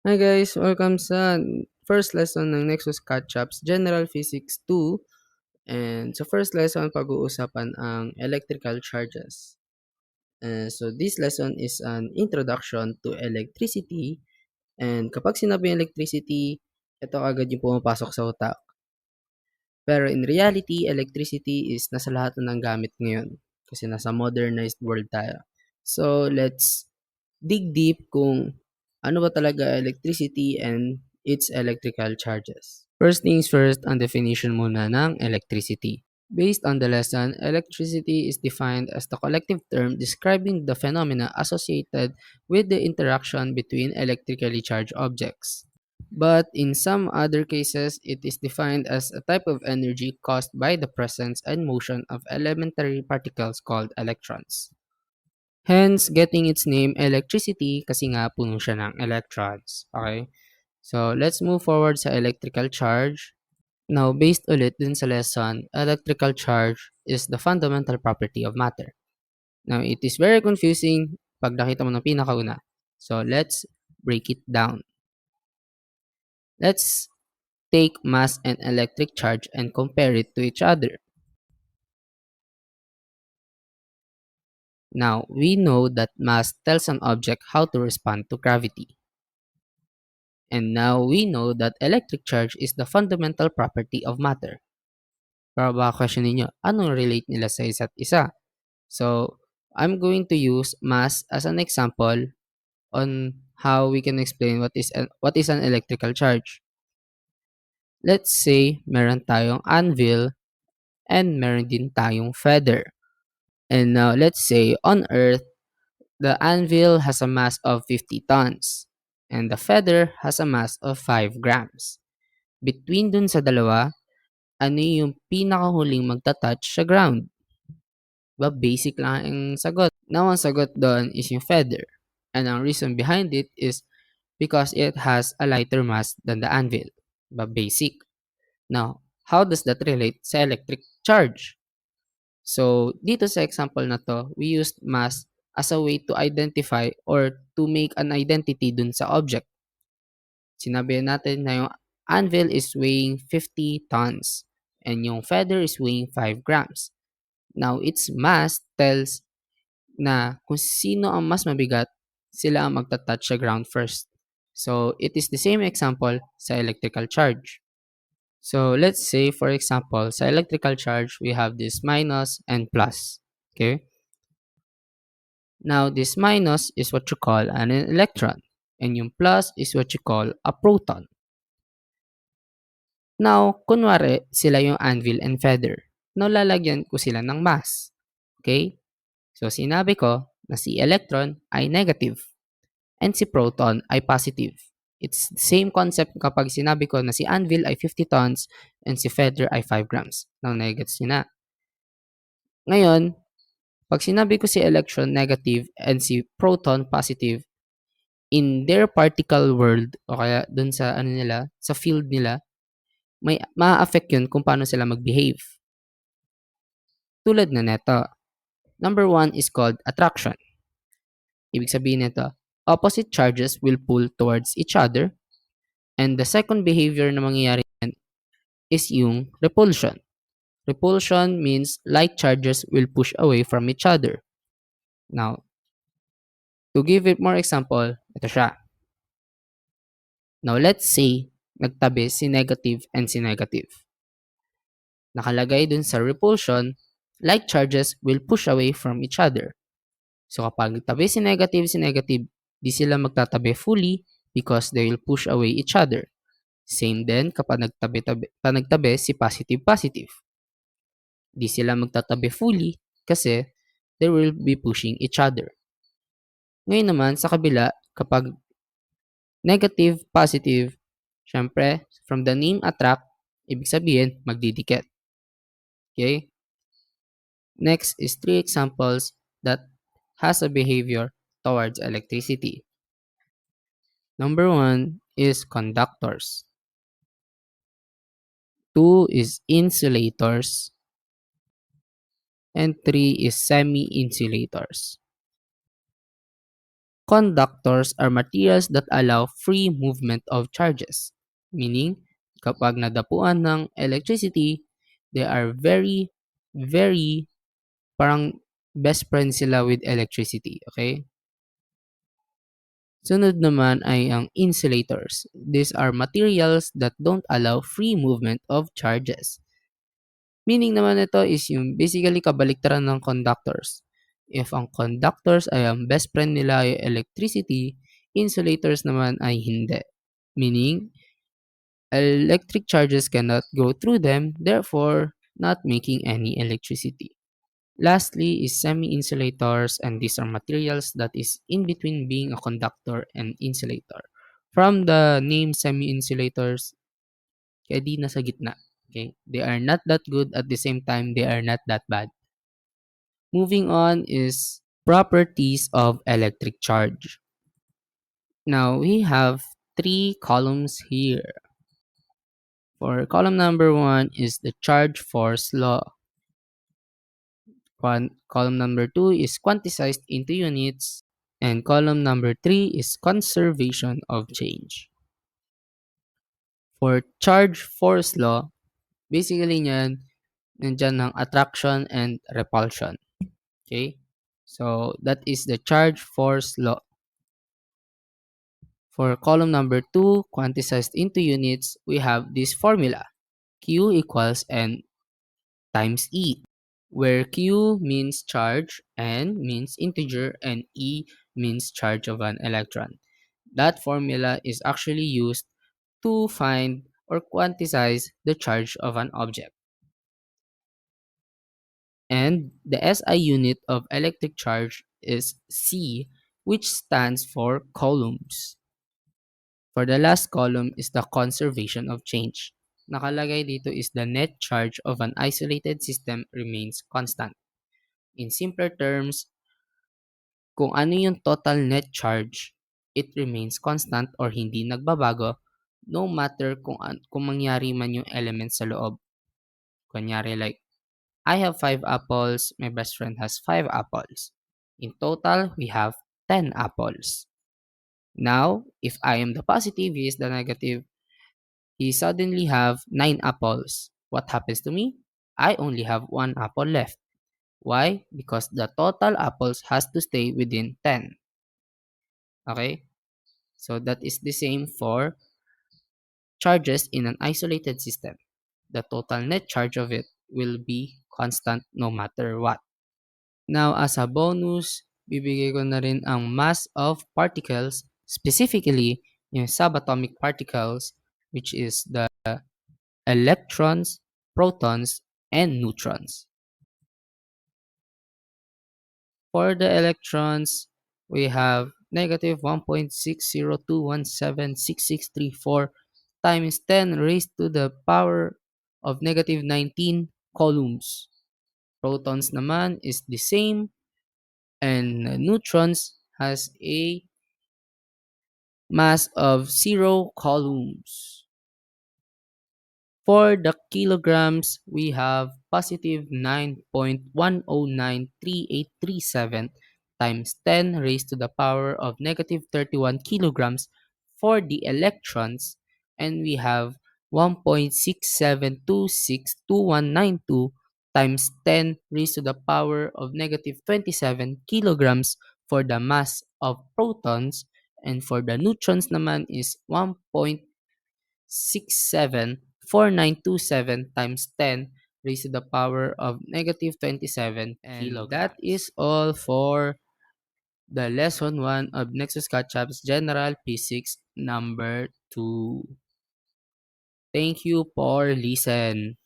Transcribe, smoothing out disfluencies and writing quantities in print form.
Hi guys! Welcome sa first lesson ng Nexus Catch-Ups General Physics 2. And sa first lesson, pag-uusapan ang electrical charges. So this lesson is an introduction to electricity. And kapag sinabi electricity, ito agad yung pumapasok sa utak. Pero in reality, electricity is nasa lahat na ng gamit ngayon. Kasi nasa modernized world tayo. So let's dig deep kung ano ba talaga electricity and its electrical charges. First things first, ang definition muna ng electricity. Based on the lesson, electricity is defined as the collective term describing the phenomena associated with the interaction between electrically charged objects. But in some other cases, it is defined as a type of energy caused by the presence and motion of elementary particles called electrons. Hence, getting its name electricity kasi nga puno siya ng electrons. Okay? So, let's move forward sa electrical charge. Now, based ulit dun sa lesson, electrical charge is the fundamental property of matter. Now, it is very confusing pag nakita mo ng pinakauna. So, let's break it down. Let's take mass and electric charge and compare it to each other. Now, we know that mass tells an object how to respond to gravity. And now we know that electric charge is the fundamental property of matter. Pero baka question ninyo, anong relate nila sa isa't isa? So, I'm going to use mass as an example on how we can explain what is an electrical charge. Let's say meron tayong anvil and meron din tayong feather. And now let's say on Earth, the anvil has a mass of 50 tons and the feather has a mass of 5 grams. Between dun sa dalawa, ano yung pinakahuling magta-touch sa ground? Basic lang ang sagot. Now, ang sagot doon is yung feather. And ang reason behind it is because it has a lighter mass than the anvil. Basic. Now, how does that relate sa electric charge? So, dito sa example na to, we used mass as a way to identify or to make an identity dun sa object. Sinabi natin na yung anvil is weighing 50 tons and yung feather is weighing 5 grams. Now, its mass tells na kung sino ang mas mabigat, sila ang magta-touch sa ground first. So, it is the same example sa electrical charge. So, let's say, for example, sa electrical charge, we have this minus and plus. Okay? Now, this minus is what you call an electron. And yung plus is what you call a proton. Now, kunwari, sila yung anvil and feather. Now, lalagyan ko sila ng mass. Okay? So, sinabi ko na si electron ay negative and si proton ay positive. It's the same concept kapag sinabi ko na si anvil ay 50 tons and si feather ay 5 grams. Now, negets nyo na. Ngayon, pag sinabi ko si electron negative and si proton positive, in their particle world o kaya dun sa ano nila, sa field nila, may ma-affect yun kung paano sila mag-behave. Tulad na neto. Number 1 is called attraction. Ibig sabihin nito, opposite charges will pull towards each other. And the second behavior na mangyayari is yung repulsion. Repulsion means like charges will push away from each other. Now, to give it more example, ito siya. Now, let's say, nagtabi si negative and si negative. Nakalagay dun sa repulsion, like charges will push away from each other. So, kapag nagtabi si negative, di sila magtatabi fully because they will push away each other. Same din kapag nagtabi si positive. Di sila magtatabi fully kasi they will be pushing each other. Ngayon naman, sa kabila, kapag negative, positive, syempre, from the name attract, ibig sabihin, magdidikit. Okay? Next is 3 examples that has a behavior towards electricity. Number 1 is conductors. 2 is insulators. And 3 is semi-insulators. Conductors are materials that allow free movement of charges. Meaning, kapag nadapuan ng electricity, they are very, very parang best friend sila with electricity. Okay? Sunod naman ay ang insulators. These are materials that don't allow free movement of charges. Meaning naman nito is yung basically kabaliktaran ng conductors. If ang conductors ay ang best friend nila ay electricity, insulators naman ay hindi. Meaning, electric charges cannot go through them, therefore not making any electricity. Lastly is semi-insulators, and these are materials that is in between being a conductor and insulator. From the name semi-insulators, kaya di nasa gitna. Okay? They are not that good, at the same time they are not that bad. Moving on is properties of electric charge. Now we have three columns here. For column number 1 is the charge force law. Column number 2 is quantized into units. And column number 3 is conservation of change. For charge force law, basically niyan, nandyan ng attraction and repulsion. Okay? So, that is the charge force law. For column number 2, quantized into units, we have this formula. Q equals N times E, where Q means charge, N means integer, and E means charge of an electron. That formula is actually used to find or quantize the charge of an object. And the SI unit of electric charge is C, which stands for coulombs. For the last column is the conservation of change. Nakalagay dito is the net charge of an isolated system remains constant. In simpler terms, kung ano yung total net charge, it remains constant or hindi nagbabago no matter kung mangyari man yung element sa loob. Kunyari like, I have 5 apples, my best friend has 5 apples. In total, we have 10 apples. Now, if I am the positive, he is the negative, he suddenly have 9 apples. What happens to me? I only have 1 apple left. Why? Because the total apples has to stay within 10. Okay? So that is the same for charges in an isolated system. The total net charge of it will be constant no matter what. Now, as a bonus, bibigay ko na rin ang mass of particles, specifically yung subatomic particles, which is the electrons, protons, and neutrons. For the electrons, we have negative 1.602176634 times 10 raised to the power of negative 19 coulombs. Protons naman is the same, and neutrons has a mass of 0 coulombs. For the kilograms, we have positive 9.1093837 times 10 raised to the power of negative 31 kilograms for the electrons, and we have 1.67262192 times 10 raised to the power of negative 27 kilograms for the mass of protons, and for the neutrons naman is 1.674927 times 10 raised to the power of negative 27 And kilograms. that Is all for the lesson 1 of Nexus Catch-Up's General Physics number 2. Thank you for listen.